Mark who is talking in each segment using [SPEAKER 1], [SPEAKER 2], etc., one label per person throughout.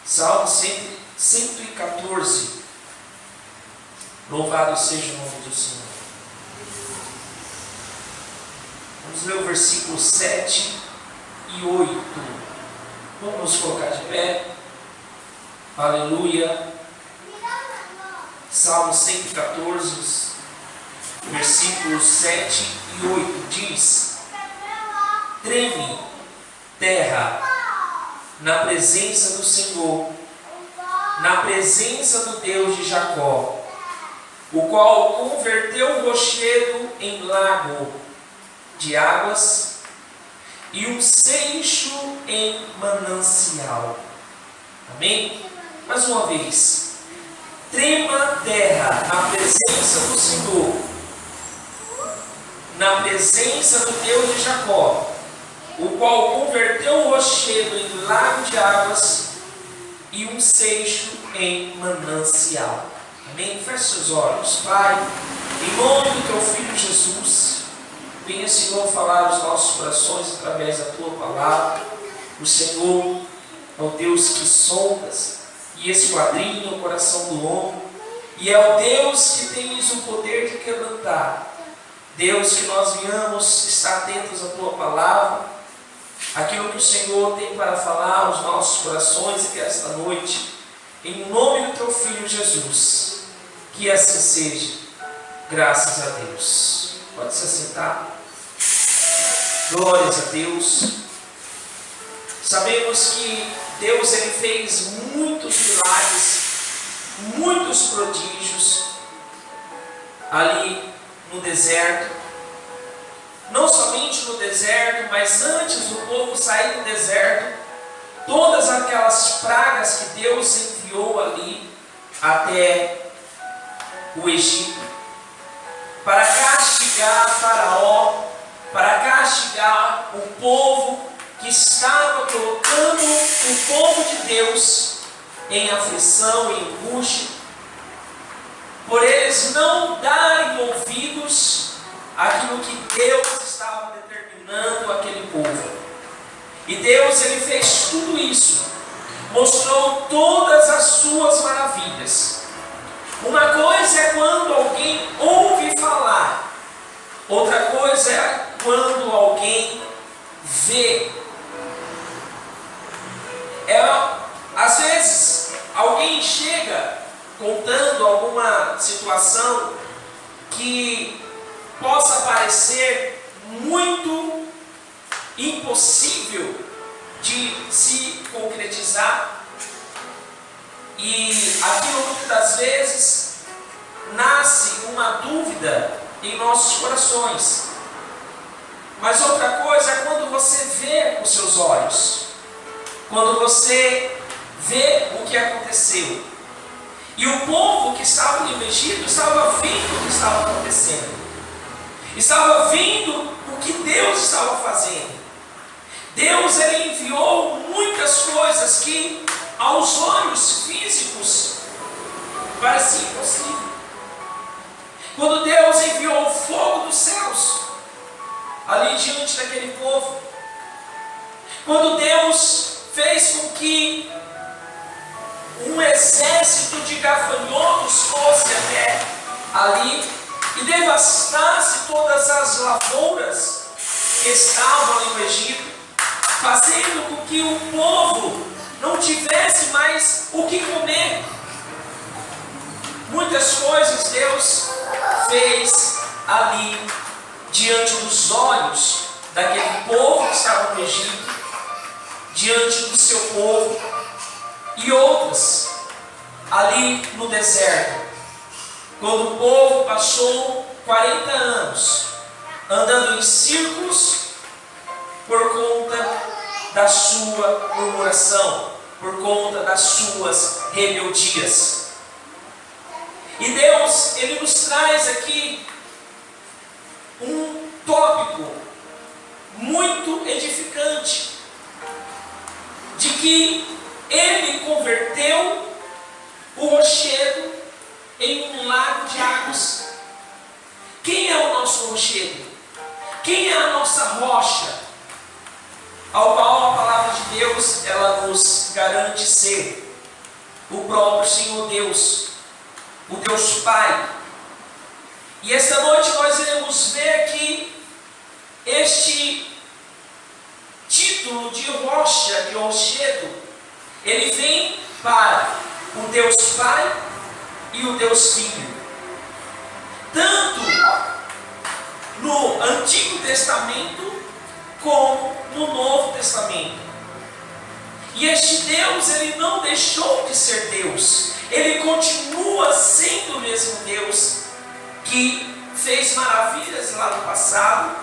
[SPEAKER 1] Salmo 114. Louvado seja o nome do Senhor. Vamos ler o versículo 7 e 8. Vamos nos colocar de pé. Aleluia. Salmo 114, versículos 7 e 8 diz: Treme, terra, na presença do Senhor, na presença do Deus de Jacó, o qual converteu o rochedo em lago de águas e um seixo em manancial. Amém? Mais uma vez. Trema terra na presença do Senhor, na presença do Deus de Jacó, o qual converteu o rochedo em lago de águas e um seixo em manancial. Amém? Feche seus olhos. Pai, em nome do Teu Filho Jesus, venha, Senhor, falar aos nossos corações através da Tua palavra. O Senhor é o Deus que sondas e esquadrinha o coração do homem, e é o Deus que tens o poder de quebrantar. Deus, que nós venhamos estar atentos à Tua palavra, aquilo que o Senhor tem para falar aos nossos corações, e que esta noite, em nome do Teu Filho Jesus, que assim seja, graças a Deus. Pode se assentar. Glórias a Deus. Sabemos que Deus, Ele fez muitos milagres, muitos prodígios ali no deserto. Não somente no deserto, mas antes do povo sair do deserto, todas aquelas pragas que Deus enviou ali até o Egito, para castigar Faraó, para castigar o povo que estava colocando o povo de Deus em aflição, em angústia, por eles não darem ouvidos àquilo que Deus estava determinando àquele povo. E Deus, Ele fez tudo isso, mostrou todas as suas maravilhas. Uma coisa é quando alguém ouve falar, outra coisa é quando alguém vê. Às vezes, alguém chega contando alguma situação que possa parecer muito impossível de se concretizar, e aquilo muitas vezes nasce uma dúvida em nossos corações. Mas outra coisa é quando você vê com seus olhos, quando você vê o que aconteceu. E o povo que estava no Egito estava vendo o que estava acontecendo, estava vendo o que Deus estava fazendo. Deus, Ele enviou muitas coisas que aos olhos físicos parecia impossível. Quando Deus enviou o fogo dos céus ali diante daquele povo, quando Deus fez com que um exército de gafanhotos fosse até ali e devastasse todas as lavouras que estavam ali no Egito, fazendo com que o povo não tivesse mais o que comer. Muitas coisas Deus fez ali diante dos olhos daquele povo que estava no Egito, diante do seu povo, e outras ali no deserto, quando o povo passou 40 anos andando em círculos por conta da sua murmuração, por conta das suas rebeldias. E Deus, Ele nos traz aqui um tópico muito edificante, de que Ele converteu o rochedo em um lago de águas. Quem é o nosso rochedo? Quem é a nossa rocha? Ao qual a palavra de Deus, ela nos garante ser. o próprio Senhor Deus, o Deus Pai. E esta noite nós iremos ver aqui este título de rocha, de rochedo, ele vem para o Deus Pai e o Deus Filho. Tanto no Antigo Testamento como no Novo Testamento. E este Deus, ele não deixou de ser Deus. Ele continua sendo o mesmo Deus que fez maravilhas lá no passado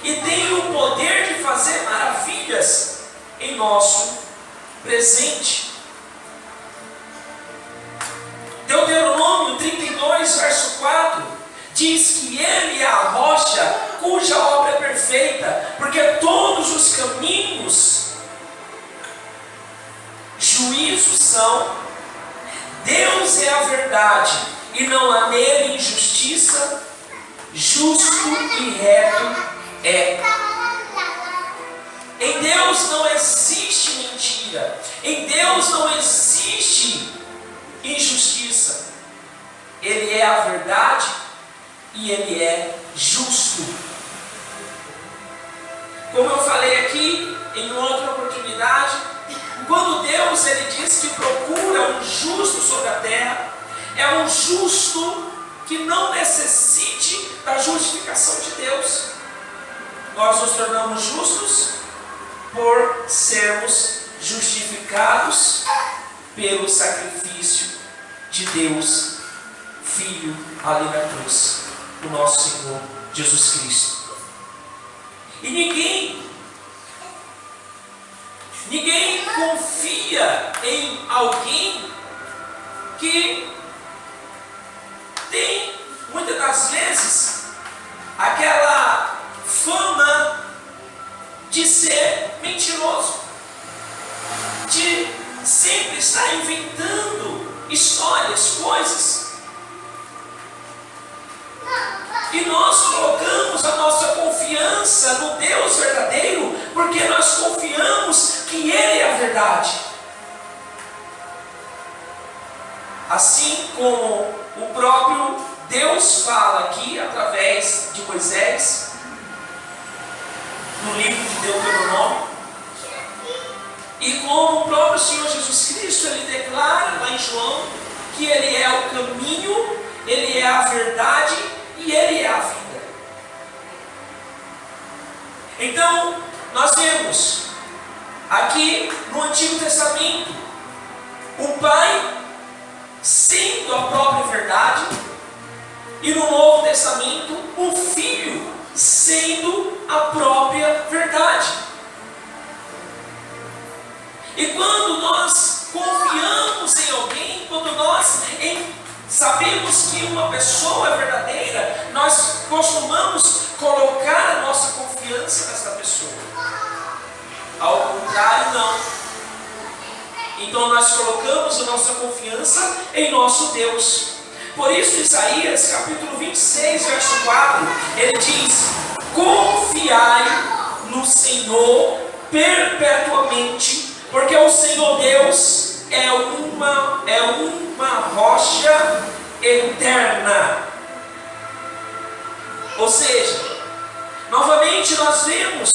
[SPEAKER 1] e tem o poder de fazer maravilhas em nosso presente. Deuteronômio 32, verso 4 diz que Ele é a rocha cuja obra é perfeita, porque todos os caminhos juízos são. Deus é a verdade e não há nele injustiça. Justo e reto é. Em Deus não existe mentira. Em Deus não existe injustiça. Ele é a verdade e Ele é justo. Como eu falei aqui em outra oportunidade, quando Deus ele diz que procura um justo sobre a terra, é um justo que não necessite da justificação de Deus. Nós nos tornamos justos por sermos justificados pelo sacrifício de Deus, Filho, ali na cruz, o nosso Senhor Jesus Cristo. E ninguém confia em alguém que tem, muitas das vezes, aquela fama de ser mentiroso, de sempre estar inventando histórias, coisas. E nós colocamos a nossa confiança no Deus verdadeiro, porque nós confiamos que Ele é a verdade. Assim como o próprio Deus fala aqui, através de Moisés, no livro de Deuteronômio, e como o próprio Senhor Jesus Cristo, Ele declara lá em João, que Ele é o caminho, Ele é a verdade e Ele é a vida. Então, nós vemos aqui no Antigo Testamento o Pai sendo a própria verdade, e no Novo Testamento o Filho sendo a própria verdade. E quando nós confiamos em alguém, quando nós sabemos que uma pessoa é verdadeira, nós costumamos colocar a nossa confiança nessa pessoa. Ao contrário, não. Então nós colocamos a nossa confiança em nosso Deus. Por isso Isaías capítulo 26, verso 4, ele diz: confiai no Senhor perpetuamente, porque o Senhor Deus é uma rocha eterna. Ou seja, novamente nós vemos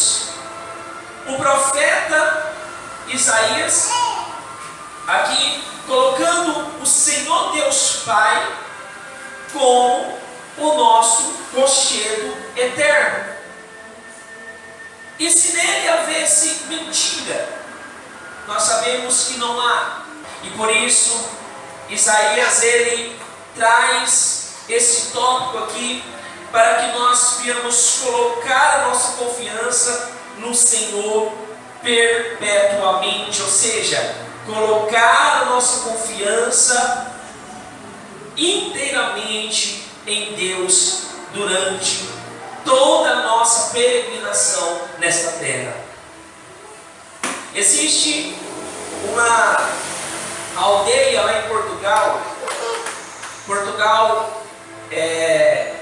[SPEAKER 1] o profeta Isaías aqui colocando o Senhor Deus Pai como o nosso rochedo eterno. E se nele havesse mentira, nós sabemos que não há. E por isso Isaías ele traz esse tópico aqui para que nós viemos colocar a nossa confiança no Senhor perpetuamente, ou seja, colocar a nossa confiança inteiramente em Deus durante toda a nossa peregrinação nesta terra. Existe uma aldeia lá em Portugal. Portugal é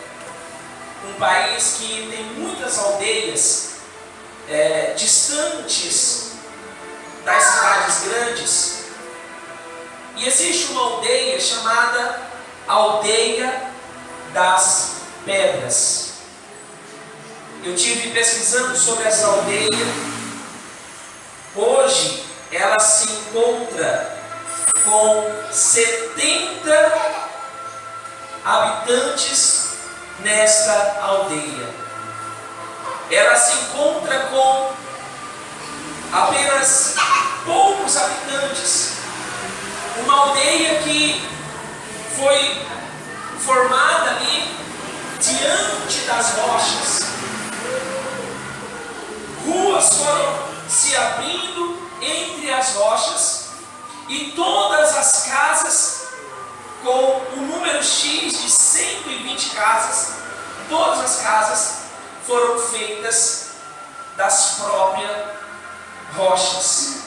[SPEAKER 1] um país que tem muitas aldeias distantes das cidades grandes. E existe uma aldeia chamada Aldeia das Pedras. Eu tive pesquisando sobre essa aldeia. Hoje ela se encontra com 70 habitantes nesta aldeia. Ela se encontra com apenas poucos habitantes. Uma aldeia que foi formada ali diante das rochas. Ruas foram se abrindo entre as rochas e todas as casas, com um número X de 120 casas, todas as casas foram feitas das próprias rochas.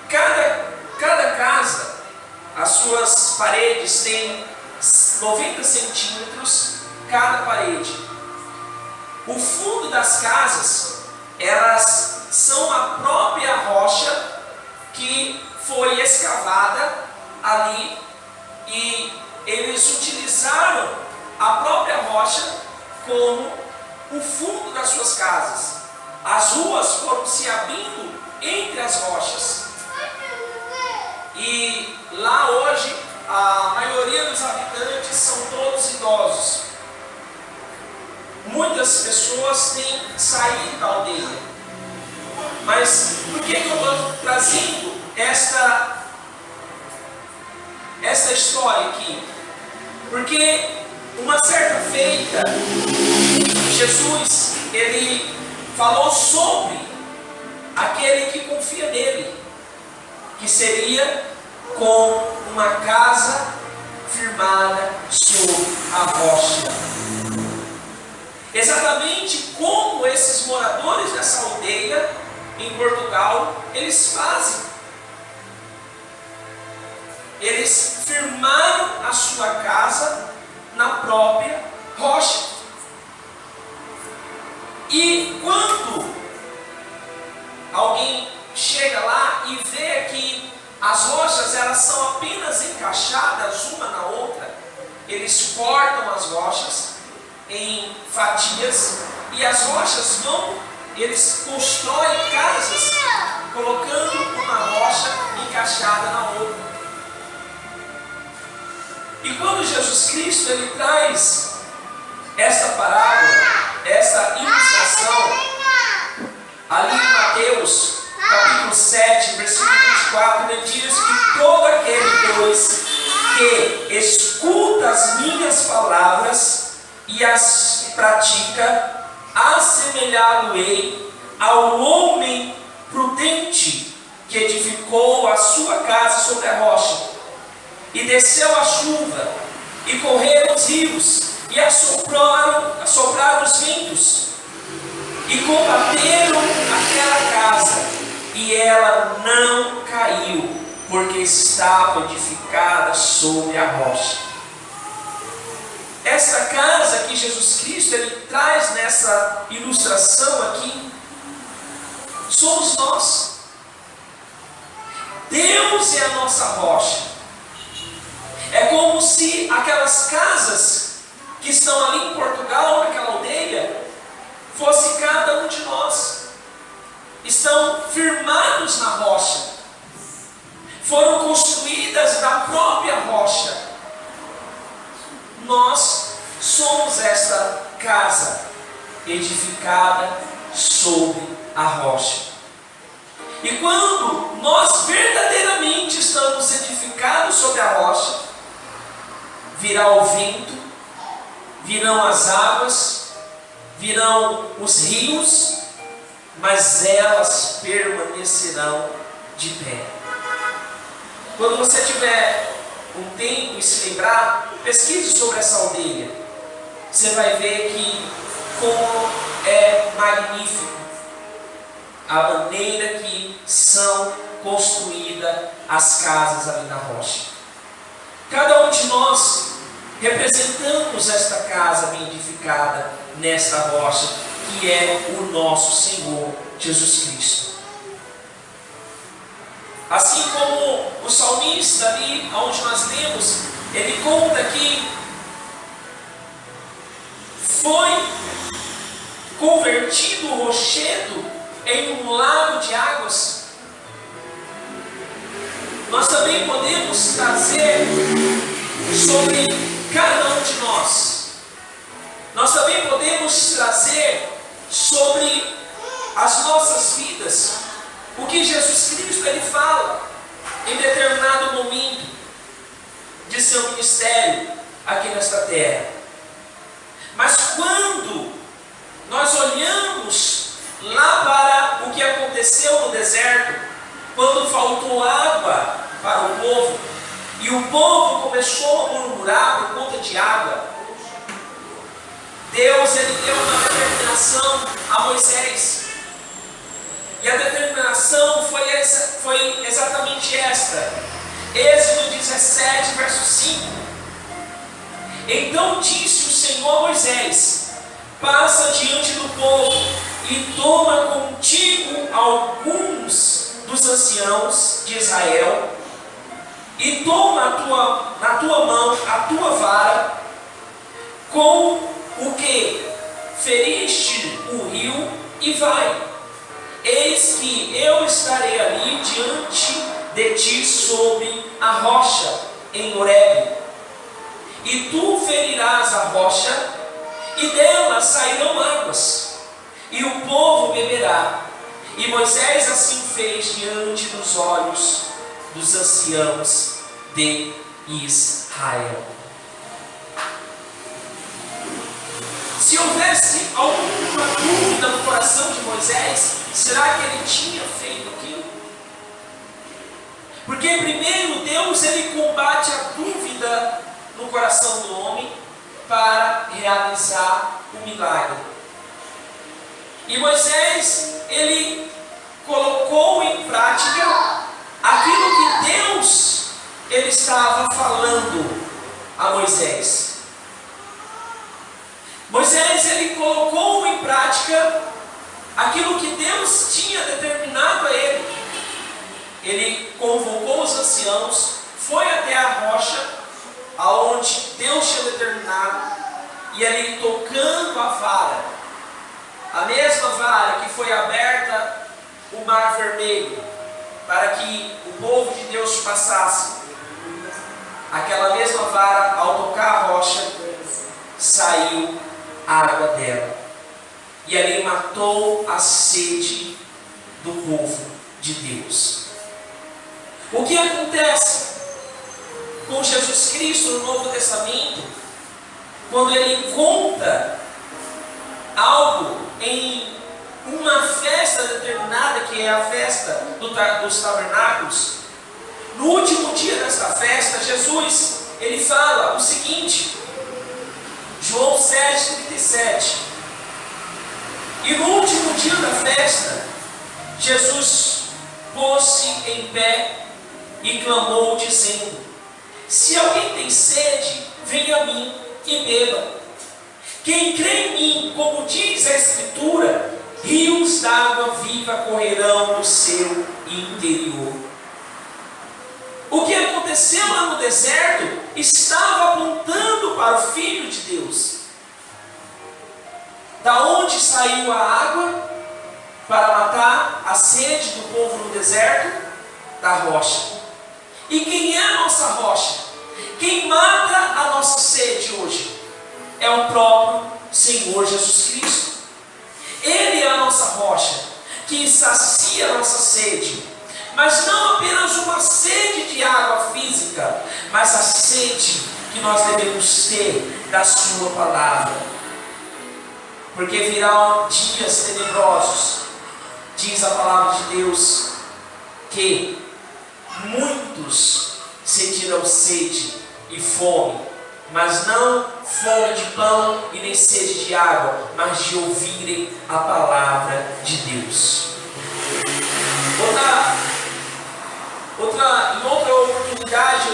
[SPEAKER 1] Cada casa, as suas paredes têm 90 centímetros cada parede. O fundo das casas, elas são a própria rocha que foi escavada ali, e eles utilizaram a própria rocha como o fundo das suas casas. As ruas foram se abrindo entre as rochas. E lá hoje, a maioria dos habitantes são todos idosos. Muitas pessoas têm saído da aldeia. Mas por que eu estou trazendo esta história aqui? Porque uma certa feita, Jesus, ele falou sobre aquele que confia nele, que seria com uma casa firmada sobre a rocha. Exatamente como esses moradores dessa aldeia em Portugal, eles fazem. Eles firmaram a sua casa na própria rocha. E quando alguém chega lá e vê que as rochas elas são apenas encaixadas uma na outra, eles cortam as rochas em fatias e as rochas eles constroem casas colocando uma rocha encaixada na outra. E quando Jesus Cristo ele traz esta parábola, essa ilustração, ali em Mateus capítulo 7, versículo 24, ele diz que todo aquele, pois, que escuta as minhas palavras e as pratica, assemelhá-lo-ei ao homem prudente que edificou a sua casa sobre a rocha. E desceu a chuva, e correram os rios, e assopraram os ventos, e combateram aquela casa, e ela não caiu, porque estava edificada sobre a rocha. Essa casa que Jesus Cristo ele traz nessa ilustração aqui, somos nós. Deus é a nossa rocha. É como se aquelas casas que estão ali em Portugal, naquela aldeia, fosse cada um de nós. Estão firmados na rocha. Foram construídas da própria rocha. Nós somos essa casa edificada sobre a rocha. E quando nós verdadeiramente estamos edificados sobre a rocha, virá o vento, virão as águas, virão os rios, mas elas permanecerão de pé. Quando você tiver um tempo e se lembrar, pesquise sobre essa aldeia. Você vai ver que como é magnífico a maneira que são construídas as casas ali na rocha. Cada um de nós representamos esta casa bem edificada nesta rocha, que é o nosso Senhor Jesus Cristo. Assim como o salmista ali, onde nós lemos, ele conta que foi convertido o rochedo em um lago de águas. Nós também podemos trazer sobre cada um de nós. Nós também podemos trazer sobre as nossas vidas o que Jesus Cristo ele fala em determinado momento de seu ministério aqui nesta terra. Mas quando nós olhamos lá para o que aconteceu no deserto, quando faltou água para o povo, e o povo começou a murmurar por conta de água, Deus ele deu uma determinação a Moisés. E a determinação foi exatamente esta. Êxodo 17, verso 5. Então disse o Senhor a Moisés: passa diante do povo e toma contigo alguns dos anciãos de Israel, e toma na tua mão a tua vara, com o que feriste o rio, e vai. Eis que eu estarei ali diante de ti sobre a rocha em Horebe, e tu ferirás a rocha, e dela sairão águas, e o povo beberá. E Moisés assim fez diante dos olhos dos anciãos de Israel. Se houvesse alguma dúvida no coração de Moisés, será que ele tinha feito aquilo? Porque primeiro Deus ele combate a dúvida no coração do homem para realizar o milagre. E Moisés ele colocou em prática aquilo que Deus ele estava falando a Moisés. Moisés ele colocou em prática aquilo que Deus tinha determinado a ele. Ele convocou os anciãos, foi até a rocha aonde Deus tinha determinado, e ali tocando a vara, a mesma vara que foi aberta o mar vermelho para que o povo de Deus passasse, aquela mesma vara, ao tocar a rocha, saiu água dela, e ali matou a sede do povo de Deus. O que acontece com Jesus Cristo no Novo Testamento, quando ele conta algo em uma festa determinada, que é a festa dos tabernáculos? No último dia desta festa, Jesus ele fala o seguinte, João 7,37: e no último dia da festa, Jesus pôs-se em pé e clamou, dizendo: se alguém tem sede, venha a mim e beba. Quem crê em mim, como diz a Escritura, rios d'água viva correrão no seu interior. O que aconteceu lá no deserto estava apontando para o Filho de Deus. Da onde saiu a água para matar a sede do povo no deserto? Da rocha. E quem é a nossa rocha? Quem mata a nossa sede hoje? É o próprio Senhor Jesus Cristo. Ele é a nossa rocha, que sacia a nossa sede. Mas não apenas uma sede de água física, mas a sede que nós devemos ter da sua palavra. Porque virão dias tenebrosos, diz a palavra de Deus, que muitos sentirão sede e fome, mas não fome de pão e nem sede de água, mas de ouvirem a palavra de Deus. Em outra oportunidade,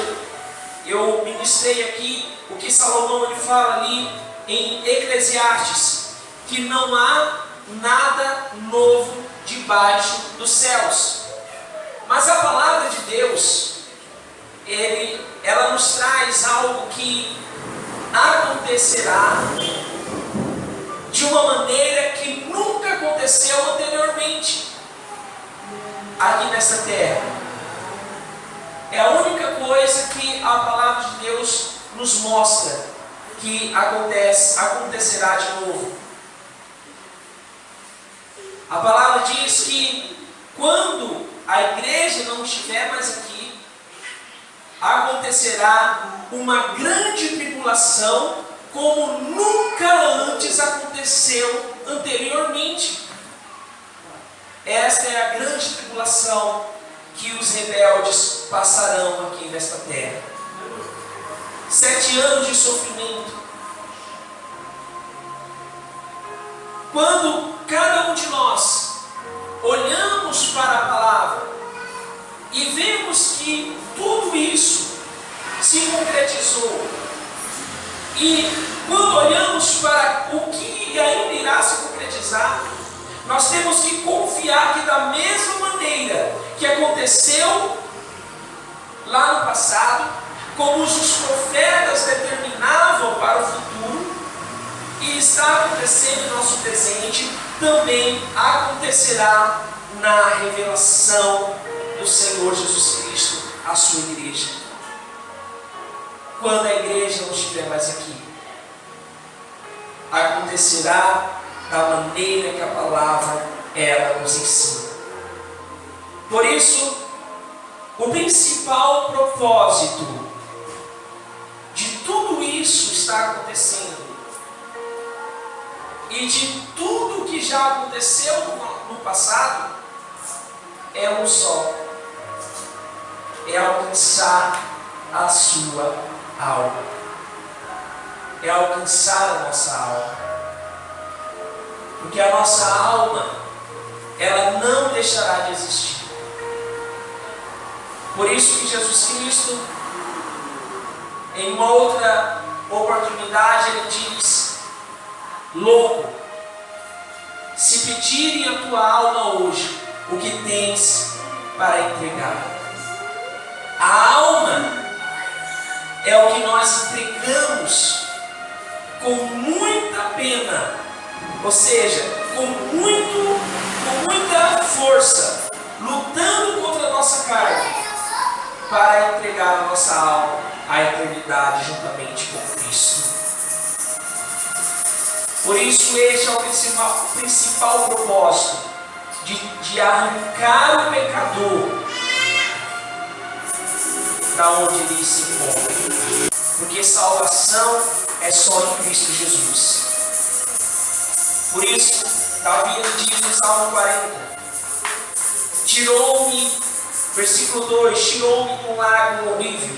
[SPEAKER 1] eu ministrei aqui o que Salomão ele fala ali em Eclesiastes, que não há nada novo debaixo dos céus. Mas a palavra de Deus, ela nos traz algo que acontecerá de uma maneira que nunca aconteceu anteriormente aqui nessa terra. É a única coisa que a palavra de Deus nos mostra que acontecerá de novo. A palavra diz que quando a igreja não estiver mais aqui, acontecerá uma grande tribulação como nunca antes aconteceu anteriormente. Esta é a grande tribulação que os rebeldes passarão aqui nesta terra. 7 anos de sofrimento. Quando cada um de nós olhamos para a palavra e vemos que tudo isso se concretizou, e quando olhamos para o que ainda irá se concretizar, nós temos que confiar que da mesma maneira que aconteceu lá no passado, como os profetas determinavam para o futuro, e está acontecendo em nosso presente, também acontecerá na revelação do Senhor Jesus Cristo à sua igreja. Quando a igreja não estiver mais aqui, acontecerá da maneira que a palavra ela nos ensina. Por isso, o principal propósito de tudo isso está acontecendo e de tudo que já aconteceu no passado é um só: é alcançar a sua alma, é alcançar a nossa alma, porque a nossa alma ela não deixará de existir. Por isso que Jesus Cristo, em uma outra oportunidade, ele diz: louco, se pedirem a tua alma hoje, o que tens para entregar? A alma é o que nós entregamos com muita pena, ou seja, com muita força, lutando contra a nossa carne, para entregar a nossa alma à eternidade juntamente com Cristo. Por isso, este é o principal propósito de arrancar o pecador da onde ele se encontra. Porque salvação é só em Cristo Jesus. Por isso, Davi diz no Salmo 40: tirou-me, versículo 2, tirou-me de um lago horrível,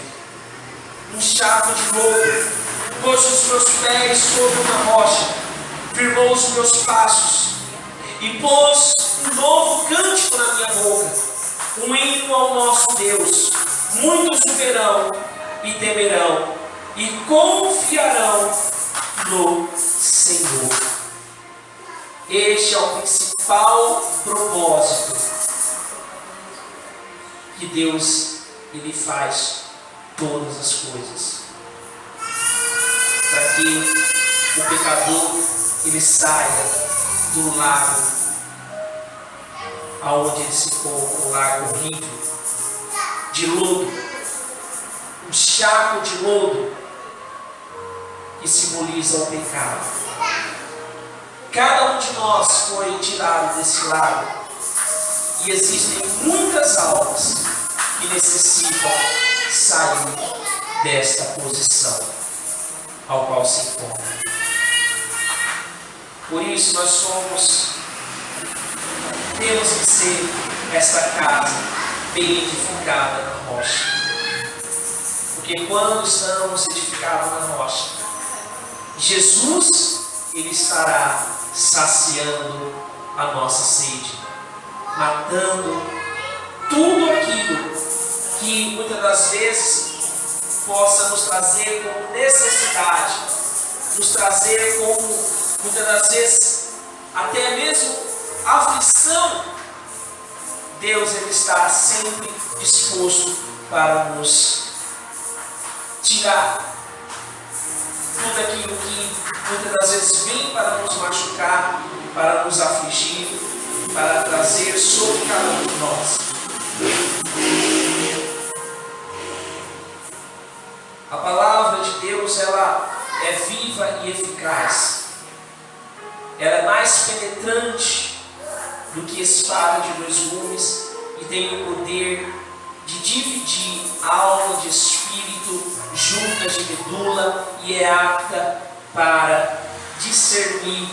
[SPEAKER 1] um charco de lodo, pôs os meus pés sobre uma rocha, firmou os meus passos, e pôs um novo cântico na minha boca, um hino ao nosso Deus. Muitos o verão e temerão, e confiarão no Senhor. Este é o principal propósito que Deus ele faz todas as coisas, para que o pecador ele saia do lago aonde ele se encontra, um lago horrível de lodo, um charco de lodo que simboliza o pecado. Cada um de nós foi tirado desse lago, e existem muitas almas que necessitam sair desta posição ao qual se encontra. Por isso temos que ser esta casa bem edificada na rocha. Porque quando estamos edificados na rocha, Jesus ele estará saciando a nossa sede, matando tudo aquilo que muitas das vezes possa nos trazer como necessidade, nos trazer como muitas das vezes até mesmo aflição. Deus ele está sempre disposto para nos tirar tudo aquilo que muitas das vezes vem para nos machucar, para nos afligir, para trazer sobre cada um de nós. A palavra de Deus, ela é viva e eficaz. Ela é mais penetrante do que espada de dois gumes e tem o poder de dividir alma de espírito, juntas de medula, e é apta para discernir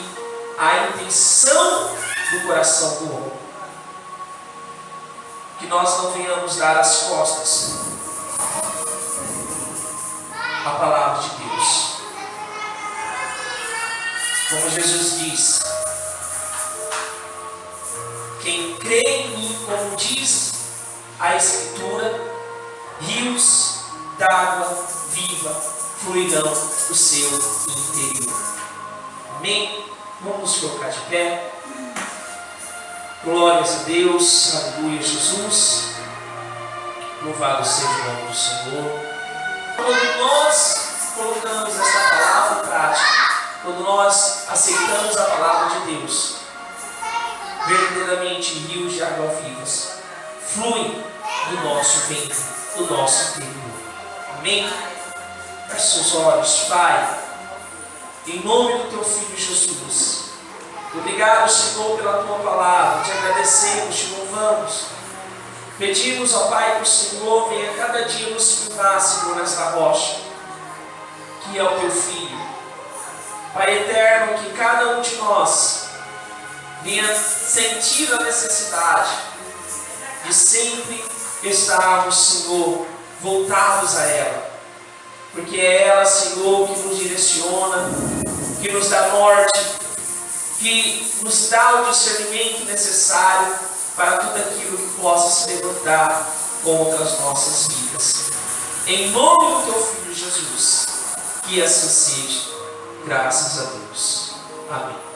[SPEAKER 1] a intenção do coração do homem. Que nós não venhamos dar as costas à palavra de Deus. Como Jesus diz: quem crê em mim, como diz a Escritura, rios d'água viva fluirão do seu interior. Amém? Vamos nos colocar de pé. Glórias a Deus, aleluia, Jesus. Louvado seja o nome do Senhor. Quando nós colocamos esta palavra em prática, quando nós aceitamos a palavra de Deus, verdadeiramente rios de água vivas fluem do nosso ventre, do nosso interior. Amém? Feche seus olhos. Pai, em nome do Teu Filho Jesus, obrigado, Senhor, pela Tua palavra. Te agradecemos, te louvamos. Pedimos ao Pai que o Senhor venha cada dia nos fundar, Senhor, nesta rocha, que é o Teu Filho. Pai eterno, que cada um de nós venha sentir a necessidade de sempre estarmos, Senhor, voltados a ela. Porque é ela, Senhor, que nos direciona, que nos dá norte, que nos dá o discernimento necessário para tudo aquilo que possa se levantar contra as nossas vidas. Em nome do Teu Filho Jesus, que assim seja. Graças a Deus. Amém.